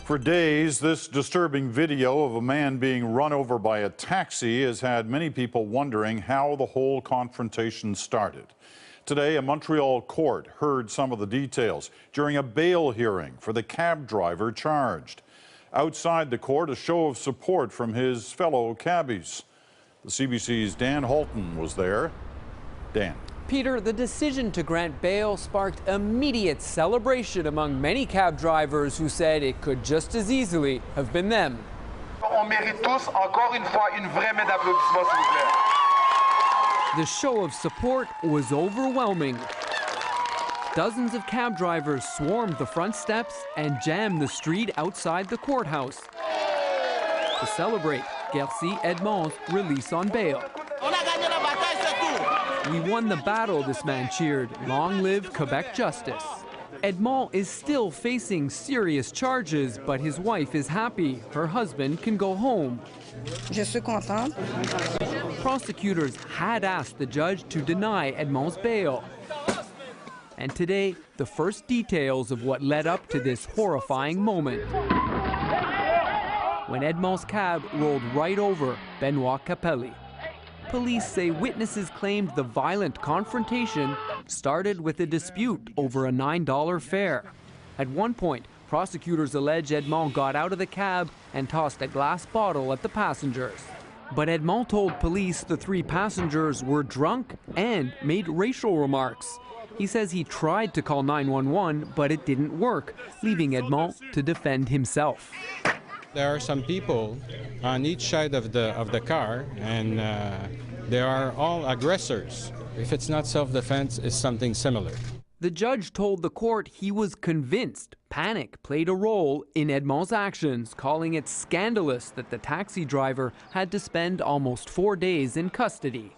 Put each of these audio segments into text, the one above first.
For days, this disturbing video of a man being run over by a taxi has had many people wondering how the whole confrontation started. Today, a Montreal court heard some of the details during a bail hearing for the cab driver charged. Outside the court, a show of support from his fellow cabbies. The CBC's Dan Halton was there. Dan. Peter, the decision to grant bail sparked immediate celebration among many cab drivers who said it could just as easily have been them. On mérite tous encore une fois une vraie main d'applaudissement, s'il vous plaît. The show of support was overwhelming. Dozens of cab drivers swarmed the front steps and jammed the street outside the courthouse to celebrate Gercy Edmond's release on bail. We won the battle, this man cheered. Long live Quebec justice. Edmond is still facing serious charges, but his wife is happy. Her husband can go home. Je suis contente. Prosecutors had asked the judge to deny Edmond's bail. And today, the first details of what led up to this horrifying moment. When Edmond's cab rolled right over Benoit Capelli. Police say witnesses claimed the violent confrontation started with a dispute over a $9 fare. At one point, prosecutors allege Edmond got out of the cab and tossed a glass bottle at the passengers. But Edmond told police the three passengers were drunk and made racial remarks. He says he tried to call 911, but it didn't work, leaving Edmond to defend himself. There are some people on each side of the car, and they are all aggressors. If it's not self-defense, it's something similar. The judge told the court he was convinced panic played a role in Edmond's actions, calling it scandalous that the taxi driver had to spend almost 4 days in custody.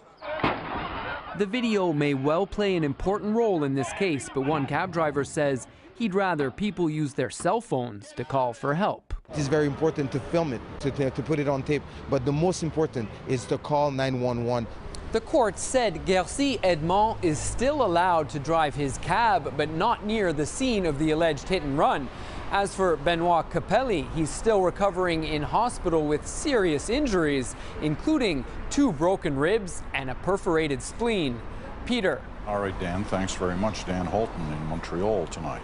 The video may well play an important role in this case, but one cab driver says he'd rather people use their cell phones to call for help. It is very important to film it, to put it on tape, but the most important is to call 911. The court said Gercy Edmond is still allowed to drive his cab, but not near the scene of the alleged hit and run. As for Benoit Capelli, he's still recovering in hospital with serious injuries, including 2 broken ribs and a perforated spleen. Peter. All right, Dan, thanks very much. Dan Halton in Montreal tonight.